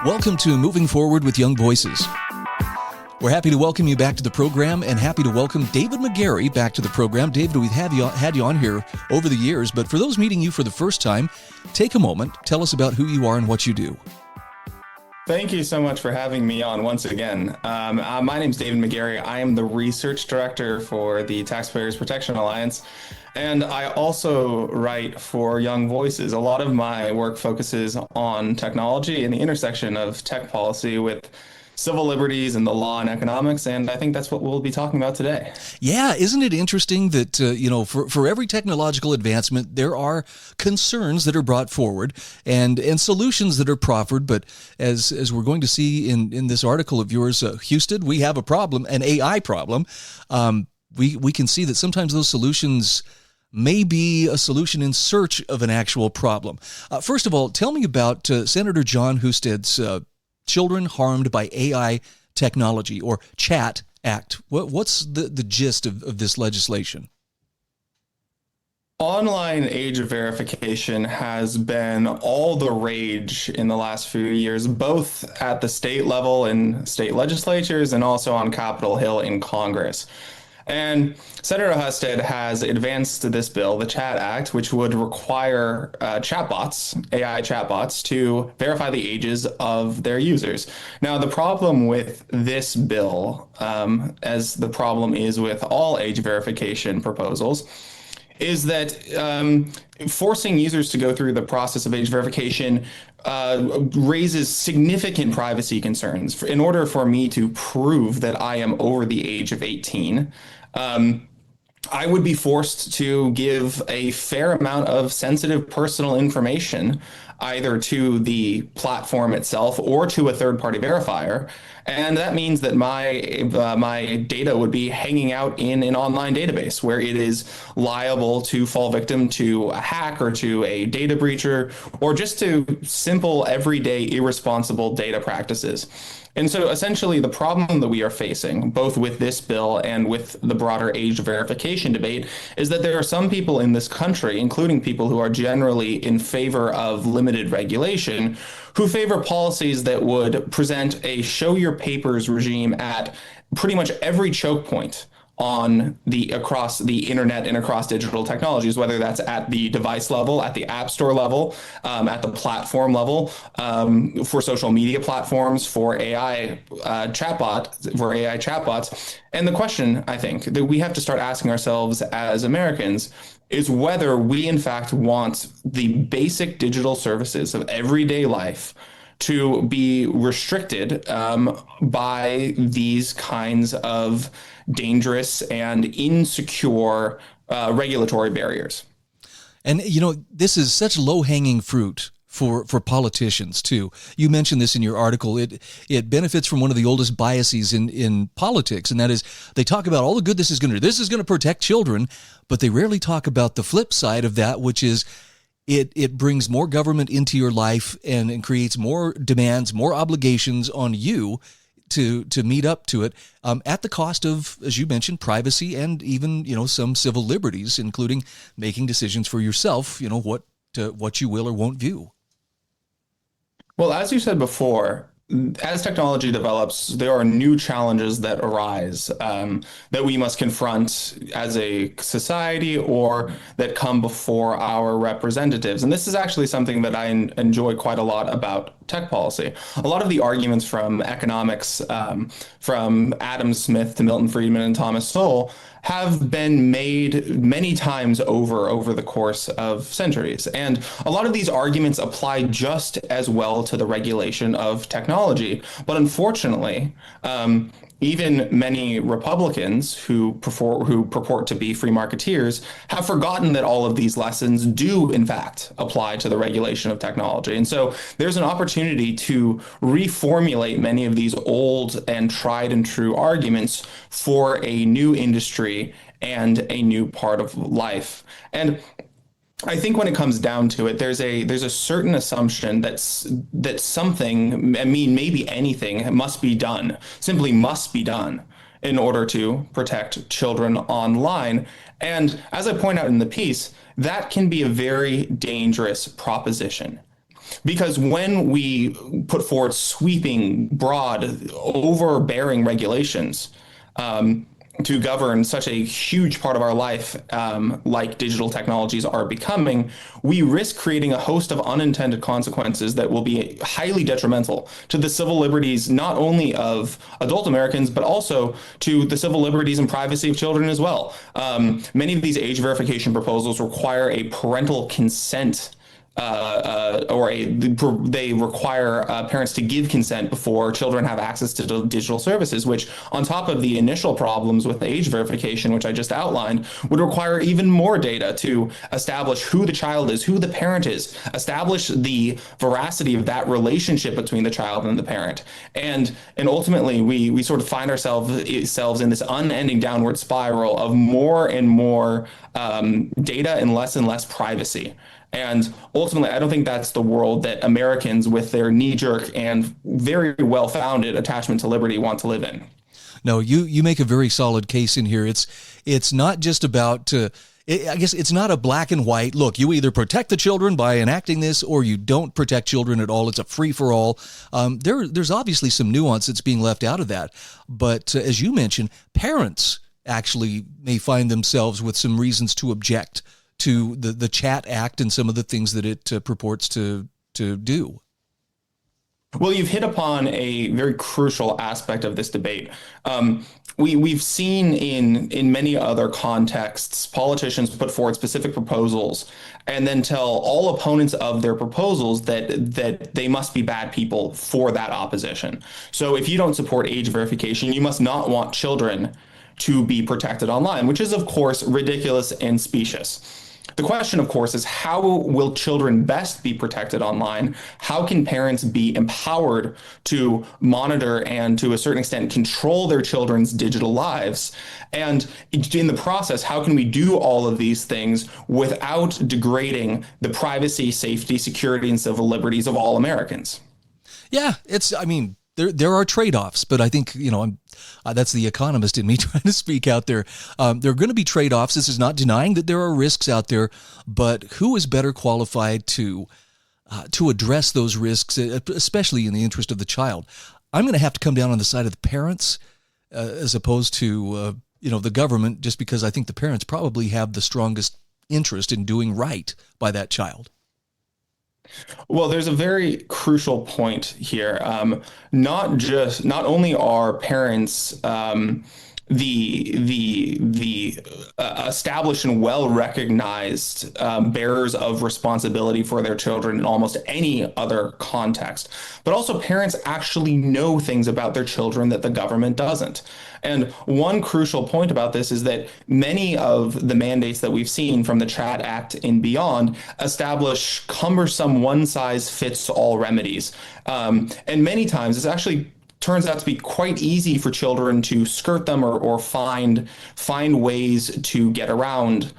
Welcome to Moving Forward with Young Voices. We're happy to welcome you back to the program and happy to welcome David McGarry back to the program. David, we've had you on here over the years, but for those meeting you for the first time, take a moment, tell us about who you are and what you do. Thank you so much for having me on once again. My name is David McGarry. I am the research director for the Taxpayers Protection Alliance, and I also write for Young Voices. A lot of my work focuses on technology and the intersection of tech policy with civil liberties and the law and economics, and I think that's what we'll be talking about today. Yeah, isn't it interesting that, for every technological advancement, there are concerns that are brought forward and solutions that are proffered, but as we're going to see in this article of yours, Husted, we have a problem, an AI problem. We can see that sometimes those solutions may be a solution in search of an actual problem. First of all, tell me about Senator John Husted's Children Harmed by AI Technology, or CHAT Act. What's the gist of this legislation? Online age verification has been all the rage in the last few years, both at the state level in state legislatures and also on Capitol Hill in Congress. And Senator Husted has advanced this bill, the CHAT Act, which would require chatbots, AI chatbots, to verify the ages of their users. Now, the problem with this bill, as the problem is with all age verification proposals, is that forcing users to go through the process of age verification raises significant privacy concerns. In order for me to prove that I am over the age of 18, I would be forced to give a fair amount of sensitive personal information either to the platform itself or to a third-party verifier. And that means that my data would be hanging out in an online database where it is liable to fall victim to a hack or to a data breacher or just to simple, everyday, irresponsible data practices. And so essentially the problem that we are facing, both with this bill and with the broader age verification debate, is that there are some people in this country, including people who are generally in favor of limited regulation, who favor policies that would present a show your papers regime at pretty much every choke point across the internet and across digital technologies, whether that's at the device level, at the app store level, at the platform level, for social media platforms, for AI chatbots. And the question, I think, that we have to start asking ourselves as Americans is whether we in fact want the basic digital services of everyday life to be restricted by these kinds of dangerous and insecure regulatory barriers. And, this is such low-hanging fruit for politicians, too. You mentioned this in your article. It benefits from one of the oldest biases in politics, and that is they talk about all the good this is going to do. This is going to protect children, but they rarely talk about the flip side of that, which is it brings more government into your life and creates more demands, more obligations on you to meet up to it at the cost of, as you mentioned, privacy and even, some civil liberties, including making decisions for yourself, what you will or won't view. Well, as you said before, as technology develops, there are new challenges that arise that we must confront as a society or that come before our representatives. And this is actually something that I enjoy quite a lot about tech policy. A lot of the arguments from economics, from Adam Smith to Milton Friedman and Thomas Sowell, have been made many times over the course of centuries. And a lot of these arguments apply just as well to the regulation of technology. But unfortunately, even many Republicans who purport to be free marketeers have forgotten that all of these lessons do, in fact, apply to the regulation of technology. And so there's an opportunity to reformulate many of these old and tried and true arguments for a new industry and a new part of life. And I think when it comes down to it, there's a certain assumption that something, maybe anything, must be done, simply must be done in order to protect children online. And as I point out in the piece, that can be a very dangerous proposition. Because when we put forward sweeping, broad, overbearing regulations, to govern such a huge part of our life, like digital technologies are becoming, we risk creating a host of unintended consequences that will be highly detrimental to the civil liberties, not only of adult Americans, but also to the civil liberties and privacy of children as well. Many of these age verification proposals require a parental consent, they require parents to give consent before children have access to digital services, which, on top of the initial problems with age verification, which I just outlined, would require even more data to establish who the child is, who the parent is, establish the veracity of that relationship between the child and the parent. And ultimately, we sort of find ourselves in this unending downward spiral of more and more data and less privacy. And ultimately, I don't think that's the world that Americans, with their knee-jerk and very well-founded attachment to liberty, want to live in. No, you make a very solid case in here. It's not just about, I guess it's not a black and white. Look, you either protect the children by enacting this or you don't protect children at all. It's a free-for-all. There's obviously some nuance that's being left out of that. But as you mentioned, parents actually may find themselves with some reasons to object to the Chat Act and some of the things that it purports to do. Well, you've hit upon a very crucial aspect of this debate. We've seen in many other contexts, politicians put forward specific proposals and then tell all opponents of their proposals that they must be bad people for that opposition. So if you don't support age verification, you must not want children to be protected online, which is, of course, ridiculous and specious. The question, of course, is how will children best be protected online? How can parents be empowered to monitor and, to a certain extent, control their children's digital lives? And in the process, how can we do all of these things without degrading the privacy, safety, security, and civil liberties of all Americans? Yeah, there are trade-offs, but I think, that's the economist in me trying to speak out there. There are going to be trade-offs. This is not denying that there are risks out there, but who is better qualified to address those risks, especially in the interest of the child? I'm going to have to come down on the side of the parents as opposed to, the government, just because I think the parents probably have the strongest interest in doing right by that child. Well, there's a very crucial point here. Not only are parents the established and well recognized bearers of responsibility for their children in almost any other context, but also parents actually know things about their children that the government doesn't. And one crucial point about this is that many of the mandates that we've seen from the Chat Act and beyond establish cumbersome one-size-fits-all remedies. And many times it's actually turns out to be quite easy for children to skirt them or find ways to get around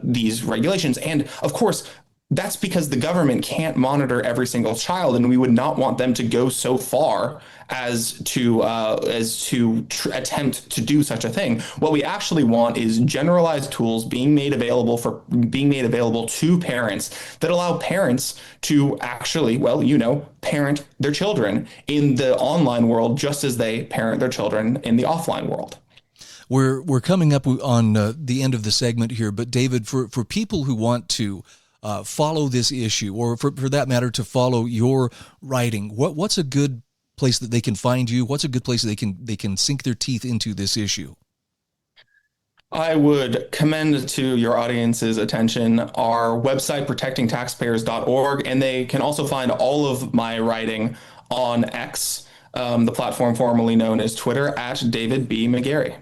these regulations. And of course, that's because the government can't monitor every single child, and we would not want them to go so far as to attempt to do such a thing. What we actually want is generalized tools being made available to parents that allow parents to actually, parent their children in the online world just as they parent their children in the offline world. We're coming up on the end of the segment here, but David, for people who want to follow this issue, or for that matter, to follow your writing, what's a good place that they can find you? What's a good place that they can sink their teeth into this issue? I would commend to your audience's attention our website, protectingtaxpayers.org, and they can also find all of my writing on X, the platform formerly known as Twitter, at David B. McGarry.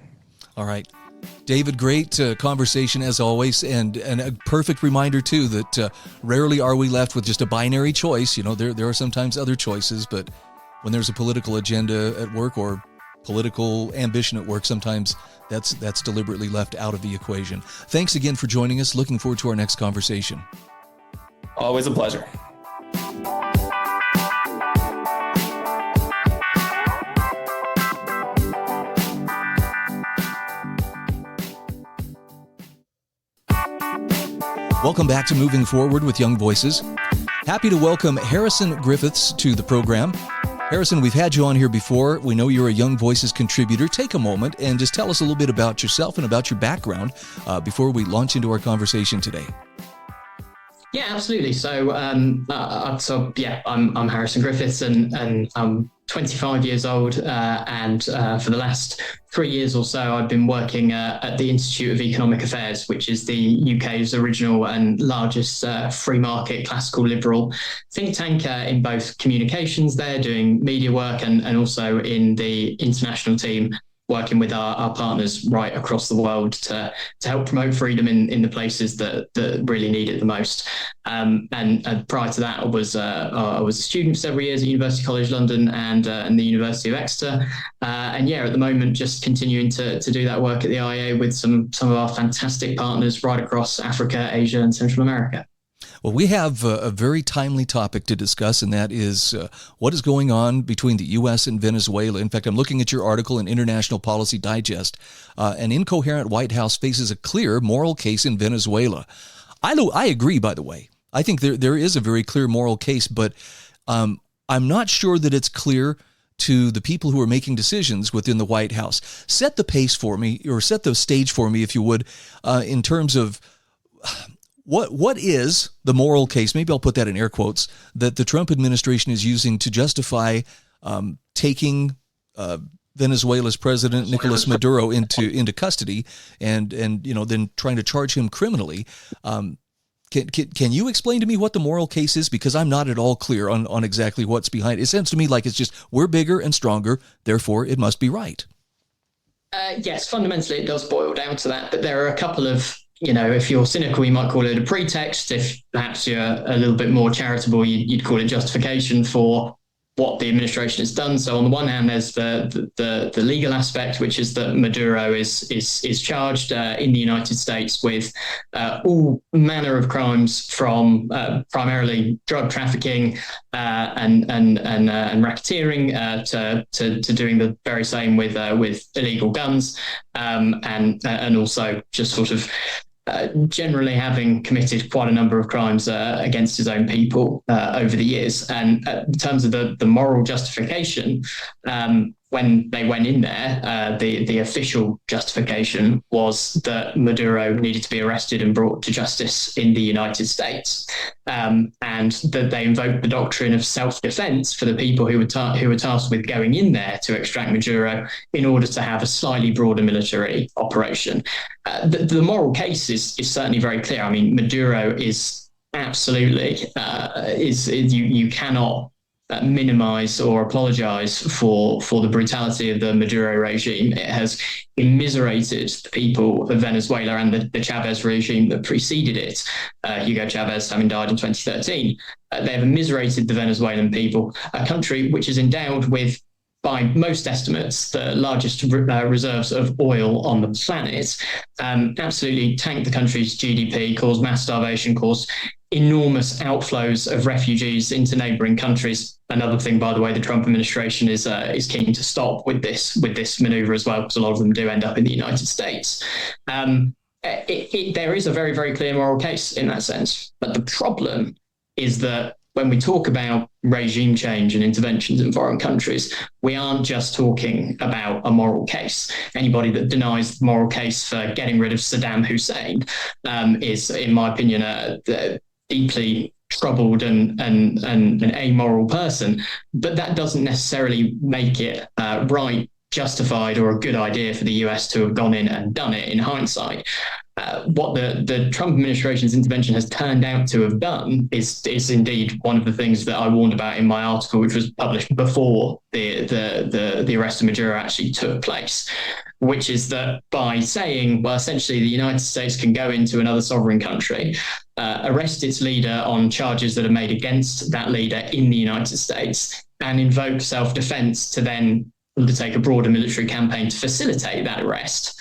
All right. David, great conversation as always, and a perfect reminder too that rarely are we left with just a binary choice. There are sometimes other choices, but when there's a political agenda at work or political ambition at work, sometimes that's deliberately left out of the equation. Thanks again for joining us. Looking forward to our next conversation. Always a pleasure. Welcome back to Moving Forward with Young Voices. Happy to welcome Harrison Griffiths to the program. Harrison, we've had you on here before. We know you're a Young Voices contributor. Take a moment and just tell us a little bit about yourself and about your background before we launch into our conversation today. Yeah, absolutely. So, I'm Harrison Griffiths, and I'm 25 years old. And for the last 3 years or so, I've been working at the Institute of Economic Affairs, which is the UK's original and largest free market classical liberal think tank in both communications there, doing media work, and also in the international team, working with our partners right across the world to help promote freedom in the places that really need it the most. And prior to that, I was a student for several years at University College London and the University of Exeter. At the moment, just continuing to do that work at the IEA with some of our fantastic partners right across Africa, Asia, and Central America. Well, we have a very timely topic to discuss, and that is what is going on between the U.S. and Venezuela. In fact, I'm looking at your article in International Policy Digest. An incoherent White House faces a clear moral case in Venezuela. I agree, by the way. I think there is a very clear moral case, but I'm not sure that it's clear to the people who are making decisions within the White House. Set the pace for me, or set the stage for me, if you would, in terms of What is the moral case, maybe I'll put that in air quotes, that the Trump administration is using to justify taking Venezuela's president, Nicolas Maduro, into custody and then trying to charge him criminally? Can you explain to me what the moral case is? Because I'm not at all clear on exactly what's behind it. It sounds to me like it's just we're bigger and stronger, therefore it must be right. Yes, fundamentally it does boil down to that, but there are a couple of, if you're cynical, you might call it a pretext. If perhaps you're a little bit more charitable, you'd call it justification for what the administration has done. So on the one hand, there's the legal aspect, which is that Maduro is charged in the United States with all manner of crimes, from primarily drug trafficking and racketeering to doing the very same with illegal guns, and also just sort of generally having committed quite a number of crimes against his own people over the years. And in terms of the moral justification, when they went in there, the official justification was that Maduro needed to be arrested and brought to justice in the United States, and that they invoked the doctrine of self-defense for the people who were tasked with going in there to extract Maduro in order to have a slightly broader military operation. The moral case is certainly very clear. I mean, Maduro is absolutely you cannot minimize or apologize for the brutality of the Maduro regime. It has immiserated the people of Venezuela and the Chavez regime that preceded it, Hugo Chavez having died in 2013. They have immiserated the Venezuelan people, a country which is endowed with, by most estimates, the largest reserves of oil on the planet, absolutely tanked the country's GDP, caused mass starvation, caused enormous outflows of refugees into neighboring countries. Another thing, by the way, the Trump administration is keen to stop with this maneuver as well, because a lot of them do end up in the United States. There is a very, very clear moral case in that sense. But the problem is that when we talk about regime change and interventions in foreign countries, we aren't just talking about a moral case. Anybody that denies the moral case for getting rid of Saddam Hussein is, in my opinion, a deeply troubled and an amoral person. But that doesn't necessarily make it right, justified, or a good idea for the US to have gone in and done it in hindsight. What the Trump administration's intervention has turned out to have done is indeed one of the things that I warned about in my article, which was published before the arrest of Maduro actually took place, which is that by saying, well, essentially the United States can go into another sovereign country, arrest its leader on charges that are made against that leader in the United States, and invoke self-defense to then undertake a broader military campaign to facilitate that arrest.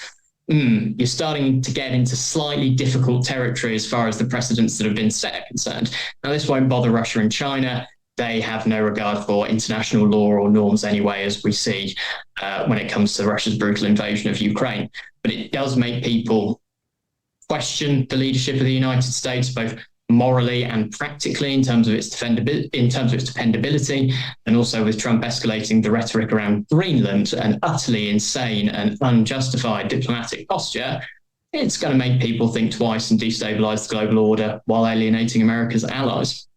You're starting to get into slightly difficult territory as far as the precedents that have been set are concerned. Now, this won't bother Russia and China. They have no regard for international law or norms anyway, as we see when it comes to Russia's brutal invasion of Ukraine. But it does make people question the leadership of the United States, both morally and practically in terms of its dependability, and also with Trump escalating the rhetoric around Greenland, an utterly insane and unjustified diplomatic posture, it's going to make people think twice and destabilize the global order while alienating America's allies.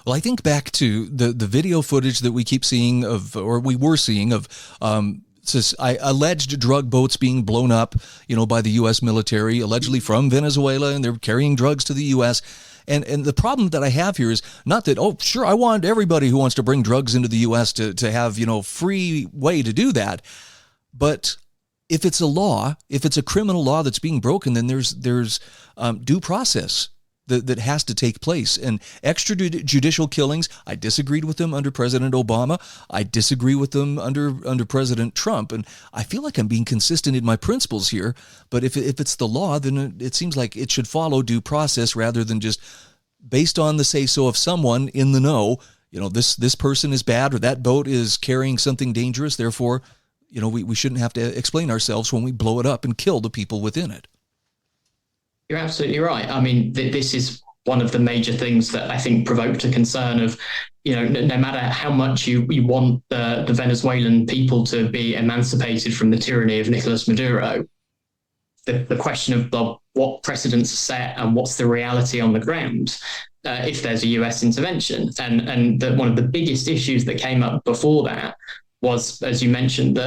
Well, I think back to the video footage that we keep seeing of, or we were seeing of, alleged drug boats being blown up, by the U.S. military, allegedly from Venezuela, and they're carrying drugs to the U.S. And the problem that I have here is not that, oh, sure, I want everybody who wants to bring drugs into the U.S. to have, free way to do that. But if it's a law, if it's a criminal law that's being broken, then there's due process that has to take place. And extrajudicial killings, I disagreed with them under President Obama. I disagree with them under President Trump. And I feel like I'm being consistent in my principles here. But if it's the law, then it seems like it should follow due process rather than just based on the say-so of someone in the know. This person is bad, or that boat is carrying something dangerous. Therefore, we shouldn't have to explain ourselves when we blow it up and kill the people within it. You're absolutely right. I mean, this is one of the major things that I think provoked a concern of, no matter how much you want the Venezuelan people to be emancipated from the tyranny of Nicolas Maduro, the question of what precedents are set and what's the reality on the ground if there's a US intervention. And one of the biggest issues that came up before that was, as you mentioned,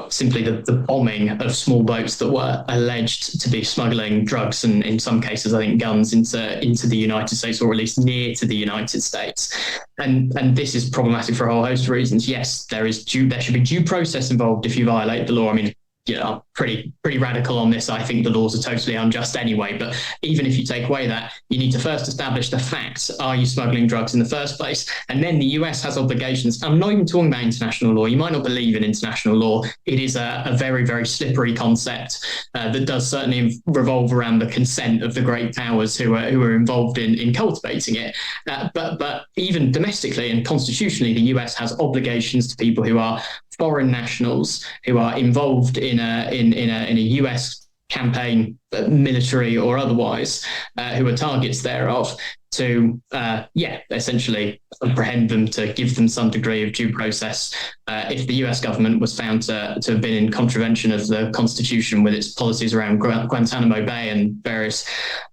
simply the bombing of small boats that were alleged to be smuggling drugs and, in some cases, I think guns into the United States, or at least near to the United States. And this is problematic for a whole host of reasons. Yes, there should be due process involved if you violate the law. I mean, I'm pretty radical on this. I think the laws are totally unjust anyway. But even if you take away that, you need to first establish the facts. Are you smuggling drugs in the first place? And then the US has obligations. I'm not even talking about international law. You might not believe in international law. It is a very, very slippery concept that does certainly revolve around the consent of the great powers who are involved in cultivating it. But even domestically and constitutionally, the US has obligations to people who are foreign nationals who are involved in a US campaign, military or otherwise, who are targets thereof, to essentially apprehend them, to give them some degree of due process. If the US government was found to have been in contravention of the Constitution with its policies around Guantanamo Bay and various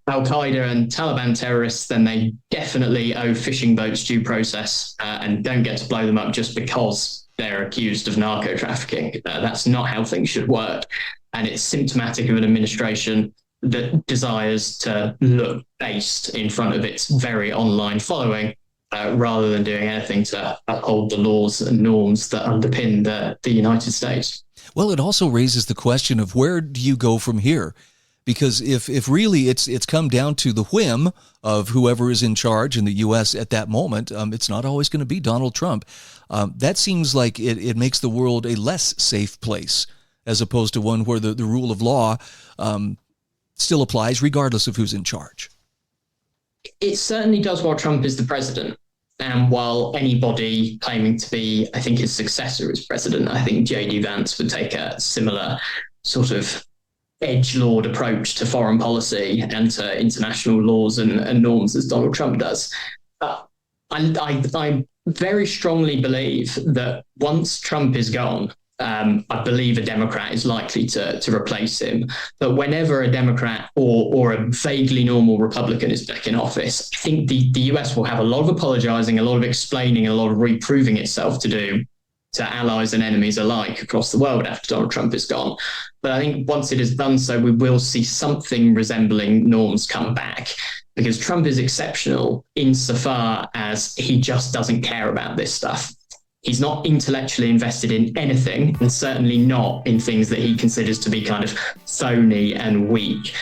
Al-Qaeda and Taliban terrorists, then they definitely owe fishing boats due process and don't get to blow them up just because they're accused of narco trafficking. That's not how things should work. And it's symptomatic of an administration that desires to look based in front of its very online following, rather than doing anything to uphold the laws and norms that underpin the United States. Well, it also raises the question of where do you go from here? Because if really it's come down to the whim of whoever is in charge in the U.S. at that moment, it's not always going to be Donald Trump. That seems like it makes the world a less safe place, as opposed to one where the rule of law still applies regardless of who's in charge. It certainly does while Trump is the president. And while anybody claiming to be, I think, his successor as president, I think J.D. Vance would take a similar sort of edgelord approach to foreign policy and to international laws and norms as Donald Trump does. I very strongly believe that once Trump is gone, I believe a Democrat is likely to replace him. But whenever a Democrat or a vaguely normal Republican is back in office, I think the US will have a lot of apologizing, a lot of explaining, a lot of reproving itself to do to allies and enemies alike across the world after Donald Trump is gone. But I think once it is done so, we will see something resembling norms come back, because Trump is exceptional insofar as he just doesn't care about this stuff. He's not intellectually invested in anything, and certainly not in things that he considers to be kind of phony and weak.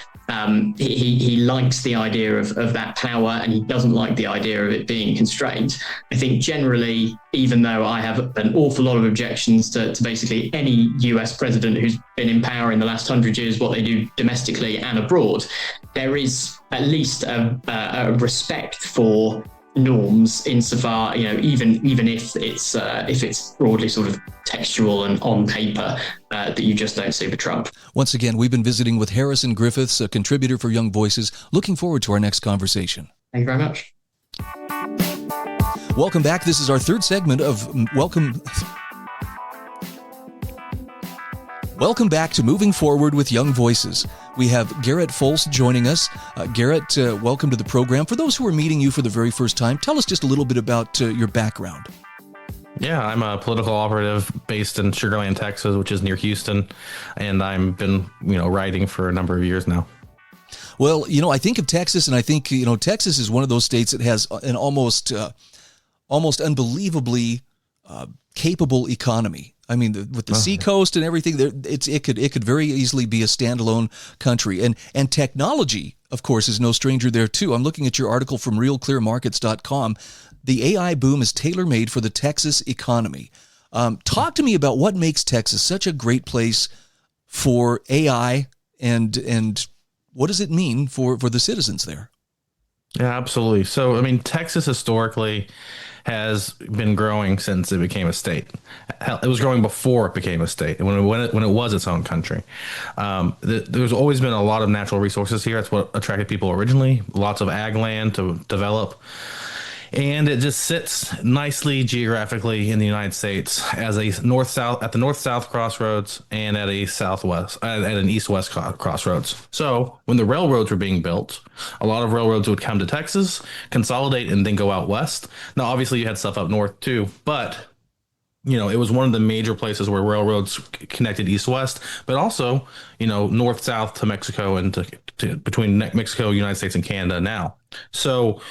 He likes the idea of that power, and he doesn't like the idea of it being constrained. I think generally, even though I have an awful lot of objections to basically any US president who's been in power in the last 100 years, what they do domestically and abroad, there is at least a respect for norms insofar, even if it's broadly sort of textual and on paper, that you just don't see with Trump. Once again, we've been visiting with Harrison Griffiths, a contributor for Young Voices. Looking forward to our next conversation. Thank you very much. Welcome back. This is our third segment of Welcome back to Moving Forward with Young Voices. We have Garrett Fulce joining us. Garrett, welcome to the program. For those who are meeting you for the very first time, tell us just a little bit about your background. Yeah, I'm a political operative based in Sugar Land, Texas, which is near Houston, and I've been, writing for a number of years now. Well, I think of Texas, and I think, Texas is one of those states that has an almost unbelievably capable economy. I mean, with the seacoast and everything, it could very easily be a standalone country. And technology, of course, is no stranger there too. I'm looking at your article from realclearmarkets.com. The AI boom is tailor-made for the Texas economy. Talk to me about what makes Texas such a great place for AI, and what does it mean for the citizens there? Yeah, absolutely. So, Texas historically has been growing since it became a state. Hell, it was growing before it became a state, when it was its own country. There's always been a lot of natural resources here. That's what attracted people originally. Lots of ag land to develop. And it just sits nicely geographically in the United States as a at the north-south crossroads and at an east-west crossroads. So when the railroads were being built, a lot of railroads would come to Texas, consolidate, and then go out west. Now, obviously, you had stuff up north too, but it was one of the major places where railroads connected east-west, but also, north-south to Mexico and to between Mexico, United States, and Canada now. So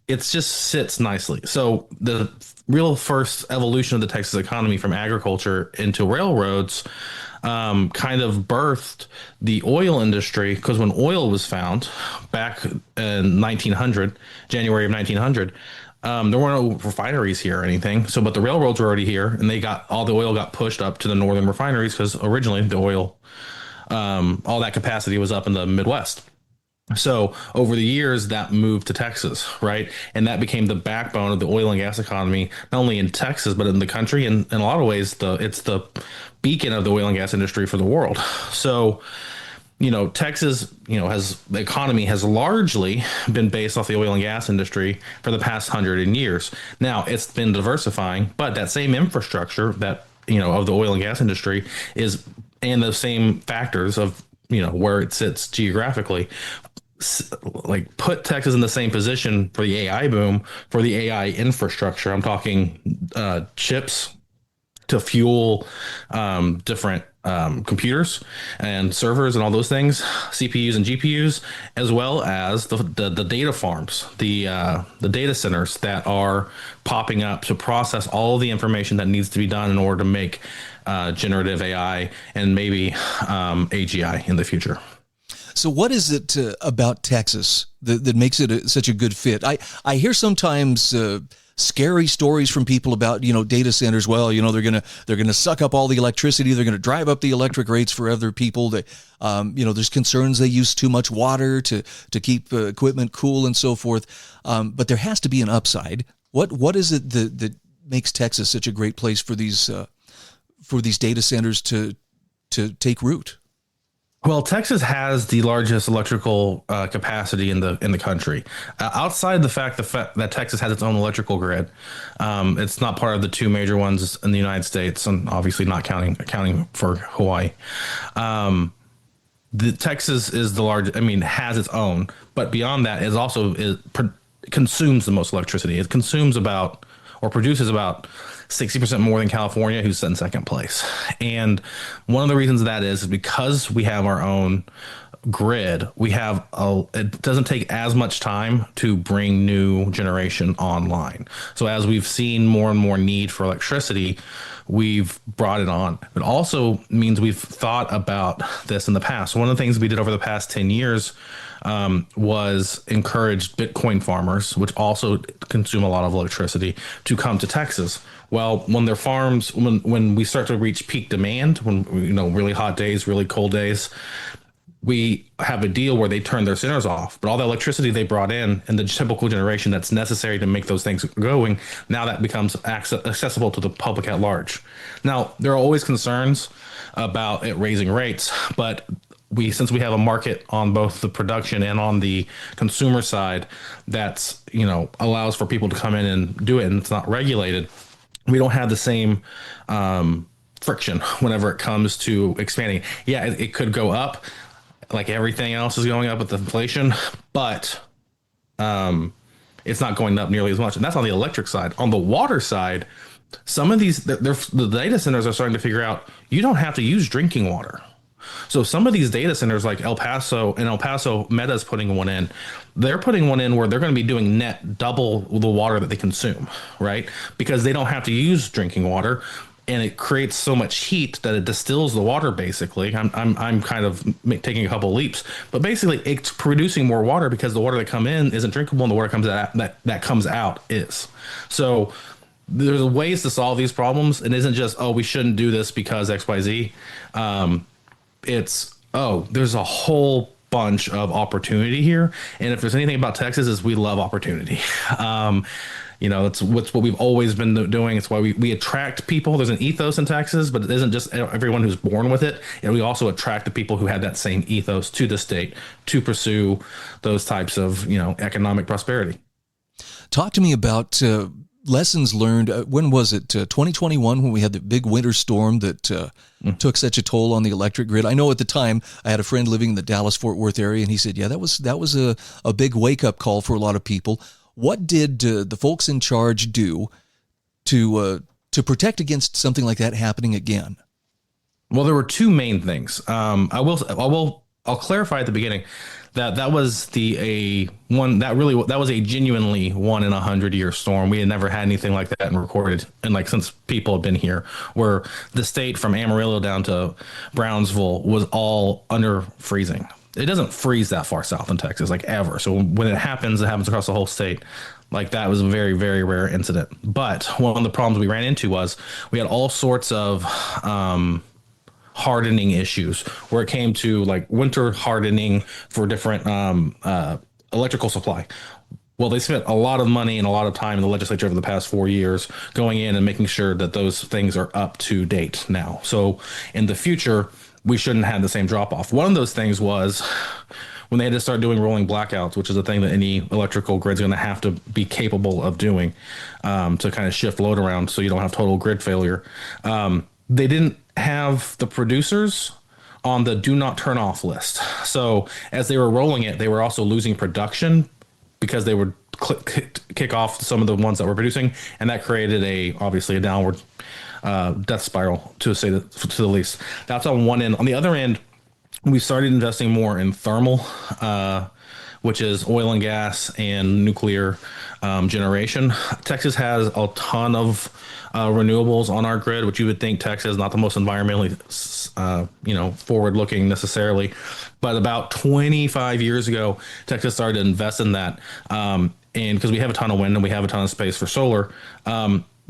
it just sits nicely. So the real first evolution of the Texas economy from agriculture into railroads kind of birthed the oil industry, because when oil was found back in 1900, January of 1900, there weren't no refineries here or anything. So, but the railroads were already here, and all the oil got pushed up to the northern refineries, because originally the oil, all that capacity was up in the Midwest. So over the years, that moved to Texas, right? And that became the backbone of the oil and gas economy, not only in Texas, but in the country. And in a lot of ways, it's the beacon of the oil and gas industry for the world. So, Texas, the economy has largely been based off the oil and gas industry for the past 100 years. Now, it's been diversifying, but that same infrastructure that, of the oil and gas industry and the same factors of, where it sits geographically, like put Texas in the same position for the AI boom, for the AI infrastructure. I'm talking chips to fuel different computers and servers and all those things, CPUs and GPUs, as well as the data farms, the data centers that are popping up to process all the information that needs to be done in order to make generative AI and maybe AGI in the future. So what is it about Texas that makes it such a good fit? I hear sometimes scary stories from people about, data centers. Well, they're gonna suck up all the electricity. They're gonna drive up the electric rates for other people. That there's concerns they use too much water to keep equipment cool and so forth. But there has to be an upside. What is it that makes Texas such a great place for these data centers to take root? Well, Texas has the largest electrical capacity in the country. Outside the fact that Texas has its own electrical grid, it's not part of the two major ones in the United States, and obviously not accounting for Hawaii. The Texas is the largest. Has its own, but beyond that, consumes the most electricity. It consumes about, or produces about, 60% more than California, who's in second place. And one of the reasons that is because we have our own grid. It doesn't take as much time to bring new generation online. So as we've seen more and more need for electricity, we've brought it on. It also means we've thought about this in the past. One of the things we did over the past 10 years was encourage Bitcoin farmers, which also consume a lot of electricity, to come to Texas. Well, when their farms, when we start to reach peak demand, when really hot days, really cold days, we have a deal where they turn their centers off, but all the electricity they brought in and the typical generation that's necessary to make those things going, now that becomes accessible to the public at large. Now, there are always concerns about it raising rates, but since we have a market on both the production and on the consumer side that's, allows for people to come in and do it, and it's not regulated, we don't have the same friction whenever it comes to expanding. Yeah, it could go up like everything else is going up with the inflation, but it's not going up nearly as much. And that's on the electric side. On the water side, some of these, the data centers are starting to figure out you don't have to use drinking water. So some of these data centers like El Paso Meta's putting one in, they're putting one in where they're going to be doing net double the water that they consume, right? Because they don't have to use drinking water, and it creates so much heat that it distills the water. Basically, I'm kind of taking a couple leaps, but basically it's producing more water because the water that comes in isn't drinkable, and the water that comes out is. So there's ways to solve these problems. It isn't just, we shouldn't do this because XYZ. There's a whole bunch of opportunity here. And if there's anything about Texas is we love opportunity. That's what we've always been doing. It's why we attract people. There's an ethos in Texas, but it isn't just everyone who's born with it. And we also attract the people who have that same ethos to the state to pursue those types of, economic prosperity. Talk to me about lessons learned. When was it? 2021, when we had the big winter storm that took such a toll on the electric grid. I know at the time I had a friend living in the Dallas-Fort Worth area, and he said, yeah, that was a big wake-up call for a lot of people. What did the folks in charge do to protect against something like that happening again? Well, there were two main things. I'll clarify at the beginning that was a genuinely 1 in 100-year storm. We had never had anything like that recorded, and since people have been here, where the state from Amarillo down to Brownsville was all under freezing. It doesn't freeze that far south in Texas, ever. So when it happens across the whole state. That was a very, very rare incident. But one of the problems we ran into was we had all sorts of hardening issues where it came to winter hardening for different electrical supply. Well, they spent a lot of money and a lot of time in the legislature over the past 4 years going in and making sure that those things are up to date now. So in the future, we shouldn't have the same drop off. One of those things was when they had to start doing rolling blackouts, which is a thing that any electrical grid's going to have to be capable of doing to kind of shift load around so you don't have total grid failure. They didn't have the producers on the do not turn off list. So as they were rolling it, they were also losing production because they would kick off some of the ones that were producing, and that created obviously a downward death spiral, to the least. That's on one end. On the other end, we started investing more in thermal, which is oil and gas and nuclear generation. Texas has a ton of renewables on our grid, which you would think Texas is not the most environmentally, forward-looking necessarily. But about 25 years ago, Texas started to invest in that, and because we have a ton of wind and we have a ton of space for solar.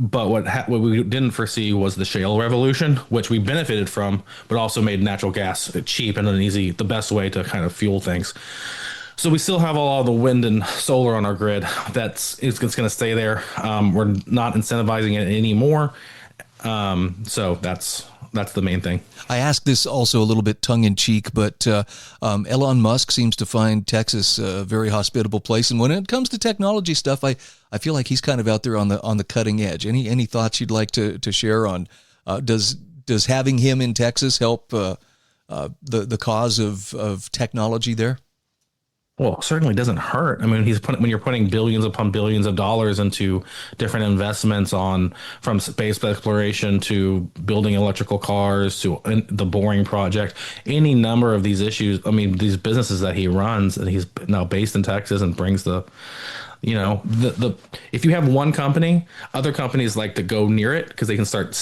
But what we didn't foresee was the shale revolution, which we benefited from, but also made natural gas cheap and the best way to kind of fuel things. So we still have all the wind and solar on our grid. It's going to stay there. We're not incentivizing it anymore. So that's the main thing. I ask this also a little bit tongue in cheek, but Elon Musk seems to find Texas a very hospitable place. And when it comes to technology stuff, I feel like he's kind of out there on the cutting edge. Any thoughts you'd like to share on does having him in Texas help the cause of technology there? Well, it certainly doesn't hurt. I mean, when you're putting billions upon billions of dollars into different investments from space exploration to building electrical cars to the boring project, any number of these issues. I mean, these businesses that he runs, and he's now based in Texas and brings if you have one company, other companies like to go near it because they can start,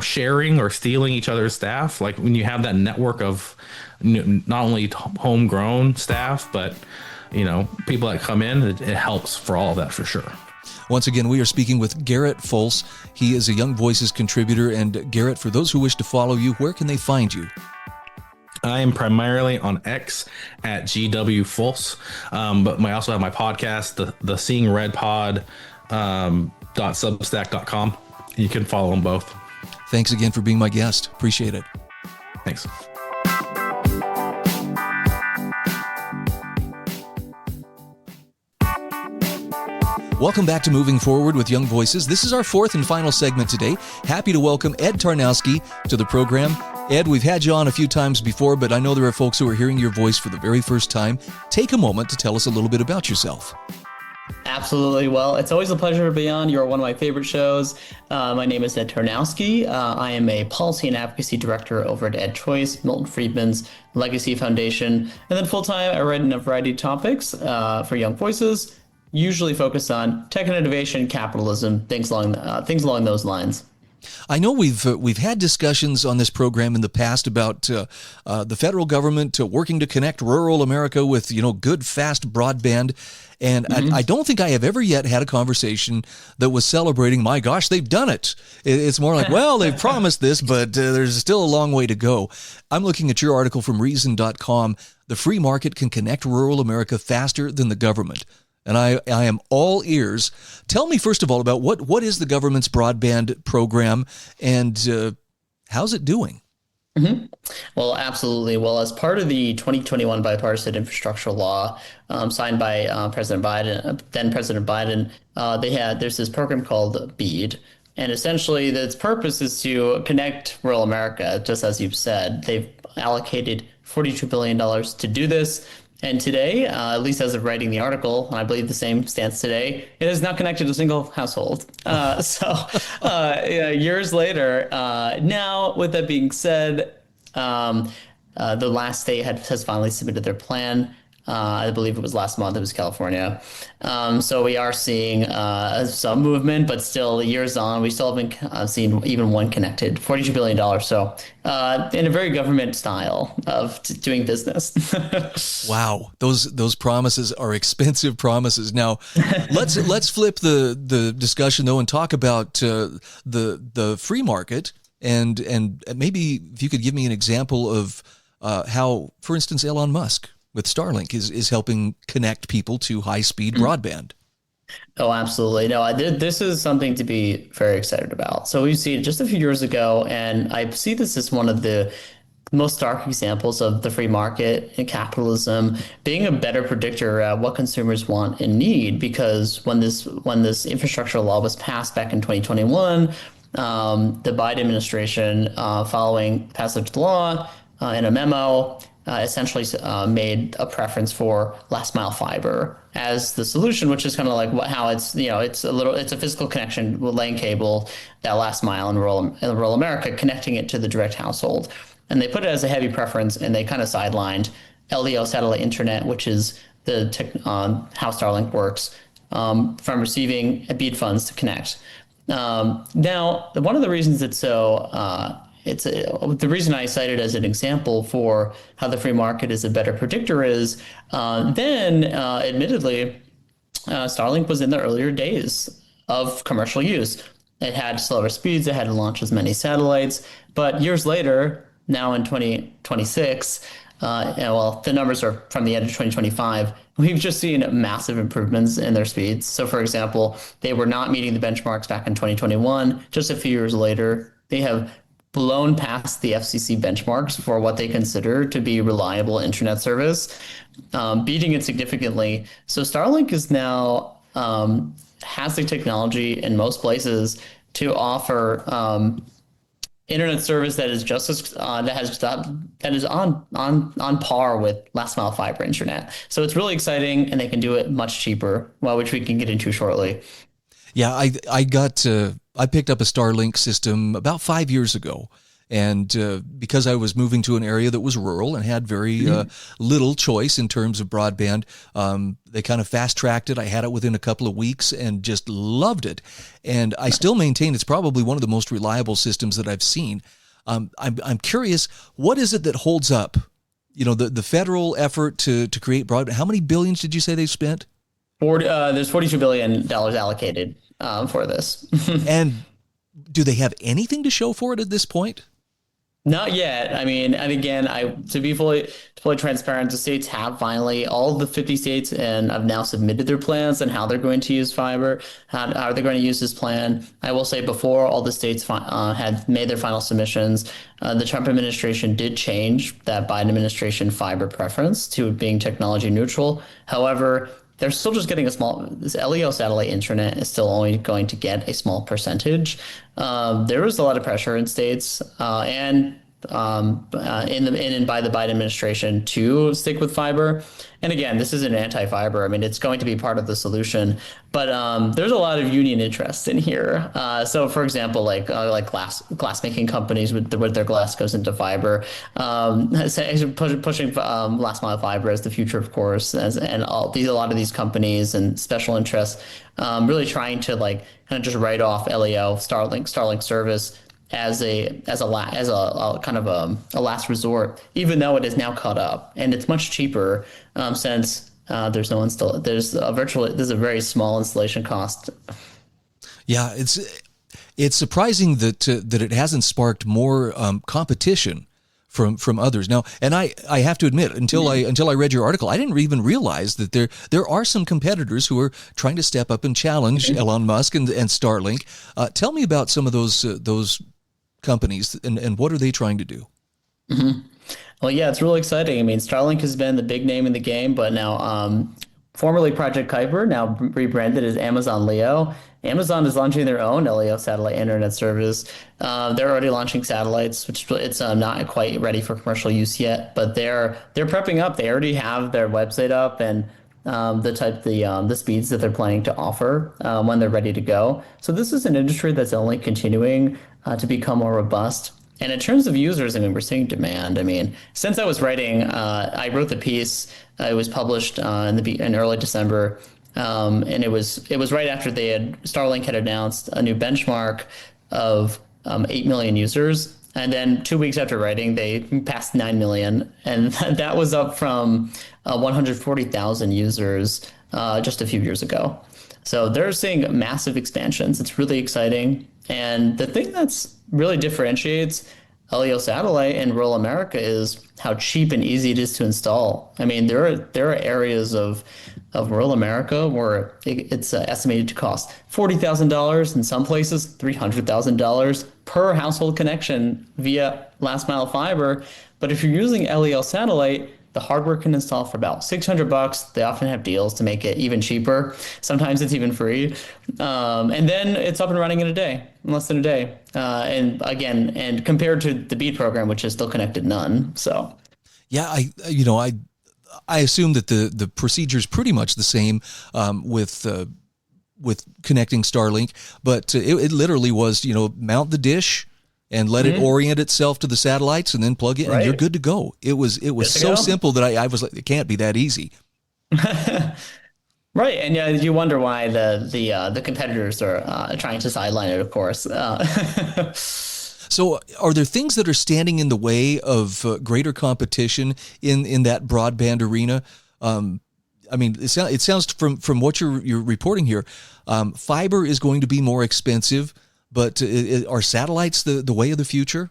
sharing or stealing each other's staff. Like when you have that network of not only homegrown staff, but, people that come in, it helps for all of that for sure. Once again, we are speaking with Garrett Fulce. He is a Young Voices contributor. And Garrett, for those who wish to follow you, where can they find you? I am primarily on X at GW Fulce, but I also have my podcast, the Seeing Red Pod .substack.com. You can follow them both. Thanks again for being my guest. Appreciate it. Thanks. Welcome back to Moving Forward with Young Voices. This is our fourth and final segment today. Happy to welcome Ed Tarnowski to the program. Ed, we've had you on a few times before, but I know there are folks who are hearing your voice for the very first time. Take a moment to tell us a little bit about yourself. Absolutely. Well, it's always a pleasure to be on. You're one of my favorite shows. My name is Ed Tarnowski. I am a policy and advocacy director over at Ed Choice, Milton Friedman's Legacy Foundation. And then full-time, I write in a variety of topics for Young Voices, usually focused on tech and innovation, capitalism, things along those lines. I know we've had discussions on this program in the past about the federal government working to connect rural America with good fast broadband, and I don't think I have ever yet had a conversation that was celebrating. My gosh, they've done it. It's more like, well, they've promised this, but there's still a long way to go. I'm looking at your article from Reason.com. The free market can connect rural America faster than the government. And I am all ears. Tell me, first of all, about what is the government's broadband program and how's it doing? Mm-hmm. Well, absolutely. Well, as part of the 2021 bipartisan infrastructure law signed by then President Biden, there's this program called BEAD. And essentially, its purpose is to connect rural America, just as you've said. They've allocated $42 billion to do this. And today, at least as of writing the article, and I believe the same stands today, it is not connected to a single household. Years later, now with that being said, the last state has finally submitted their plan. I believe it was last month. It was California. So we are seeing some movement, but still years on, we still haven't seen even one connected. $42 billion. So in a very government style of doing business. Wow. Those promises are expensive promises. Now, let's flip the discussion, though, and talk about the free market. And maybe if you could give me an example of how, for instance, Elon Musk with Starlink is helping connect people to high-speed broadband. Oh, absolutely. No, this is something to be very excited about. So we've seen it just a few years ago, and I see this as one of the most stark examples of the free market and capitalism being a better predictor at what consumers want and need. Because when this infrastructure law was passed back in 2021, the Biden administration, following passage of the law in a memo, essentially made a preference for last mile fiber as the solution, which is kind of like how it's a physical connection with laying cable that last mile in rural America, connecting it to the direct household. And they put it as a heavy preference, and they kind of sidelined LEO satellite internet, which is how Starlink works, from receiving BEAD funds to connect. Now, one of the reasons it's so the reason I cited as an example for how the free market is a better predictor is admittedly, Starlink was in the earlier days of commercial use. It had slower speeds. It had to launch as many satellites. But years later, now in 2026, the numbers are from the end of 2025, we've just seen massive improvements in their speeds. So, for example, they were not meeting the benchmarks back in 2021. Just a few years later, they have blown past the FCC benchmarks for what they consider to be reliable internet service, beating it significantly. So Starlink is now has the technology in most places to offer internet service that is just as that is on par with last mile fiber internet. So it's really exciting, and they can do it much cheaper, which we can get into shortly. Yeah, I picked up a Starlink system about 5 years ago, and because I was moving to an area that was rural and had very little choice in terms of broadband, they kind of fast-tracked it. I had it within a couple of weeks and just loved it. And I still maintain it's probably one of the most reliable systems that I've seen. I'm curious, what is it that holds up, the federal effort to create broadband? How many billions did you say they've spent? There's $42 billion allocated for this. And do they have anything to show for it at this point? Not yet. I mean, and again, to be fully transparent, the states have finally, all of the 50 states and have now submitted their plans and how they're going to use fiber, how they're going to use this plan. I will say before all the states had made their final submissions, the Trump administration did change that Biden administration fiber preference to being technology neutral. However, they're still just getting this LEO satellite internet is still only going to get a small percentage. There was a lot of pressure in states and by the Biden administration to stick with fiber. And again, this isn't anti-fiber. I mean, it's going to be part of the solution, but there's a lot of union interest in here. So, for example, like glass making companies with their glass goes into fiber, pushing last mile fiber as the future, of course, a lot of these companies and special interests really trying to kind of just write off LEO Starlink service as a kind of a last resort, even though it is now caught up and it's much cheaper since there's a very small installation cost. Yeah, it's surprising that it hasn't sparked more competition from others. Now, and I have to admit, until I read your article, I didn't even realize that there are some competitors who are trying to step up and challenge Elon Musk and Starlink. Tell me about some of those companies and what are they trying to do? Mm-hmm. Well, yeah, it's really exciting. I mean, Starlink has been the big name in the game, but now formerly Project Kuiper, now rebranded as Amazon Leo. Amazon is launching their own LEO satellite internet service. They're already launching satellites, which it's not quite ready for commercial use yet, but they're prepping up. They already have their website up and the speeds that they're planning to offer when they're ready to go. So this is an industry that's only continuing to become more robust. And in terms of users, I mean, we're seeing demand. I mean, since I was writing, I wrote the piece. It was published in early December, and it was right after Starlink had announced a new benchmark of 8 million users. And then 2 weeks after writing, they passed 9 million, and that was up from 140,000 users just a few years ago. So they're seeing massive expansions. It's really exciting. And the thing that's really differentiates LEO satellite in rural America is how cheap and easy it is to install. I mean, there are areas of rural America where it's estimated to cost $40,000, in some places $300,000 per household connection via last mile fiber. But if you're using LEO satellite, the hardware can install for about $600. They often have deals to make it even cheaper. Sometimes it's even free. And then it's up and running in less than a day. And compared to the BEAD program, which is still connected none. So, yeah, I assume that the procedure is pretty much the same with connecting Starlink, but it literally was, mount the dish and let it orient itself to the satellites and then plug it and you're good to go. It was so simple that I was like, it can't be that easy. Right. And yeah, you wonder why the competitors are trying to sideline it, of course. So are there things that are standing in the way of greater competition in that broadband arena? I mean, it sounds from what you're reporting here, fiber is going to be more expensive, but are satellites the way of the future?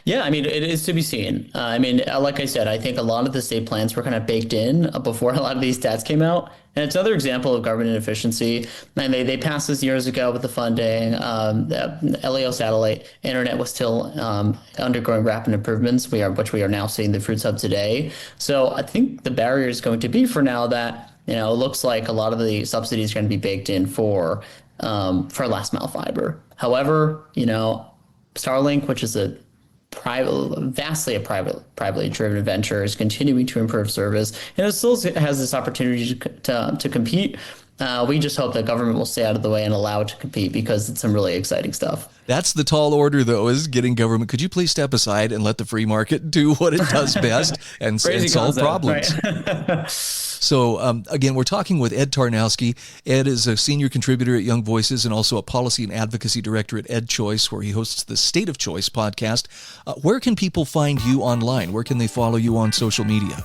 Yeah, I mean, it is to be seen. I mean, like I said, I think a lot of the state plans were kind of baked in before a lot of these stats came out. And it's another example of government inefficiency. And they passed this years ago with the funding. The LEO satellite internet was still undergoing rapid improvements, which we are now seeing the fruits of today. So I think the barrier is going to be for now that, it looks like a lot of the subsidies are going to be baked in for last mile fiber. However, Starlink, which is vastly a privately driven venture, is continuing to improve service, and it still has this opportunity to compete. We just hope that government will stay out of the way and allow it to compete, because it's some really exciting stuff. That's the tall order, though, is getting government. Could you please step aside and let the free market do what it does best and solve problems? Right? So, again, we're talking with Ed Tarnowski. Ed is a senior contributor at Young Voices and also a policy and advocacy director at Ed Choice, where he hosts the State of Choice podcast. Where can people find you online? Where can they follow you on social media?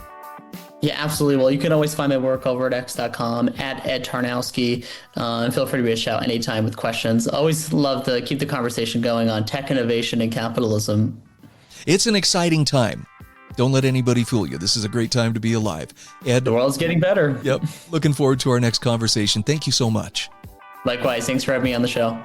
Yeah, absolutely. Well, you can always find my work over at x.com at Ed Tarnowski, and feel free to reach out anytime with questions. Always love to keep the conversation going on tech innovation and capitalism. It's an exciting time. Don't let anybody fool you. This is a great time to be alive. Ed, The world's getting better. yep, looking forward to our next conversation. Thank you so much. Likewise. Thanks for having me on the show.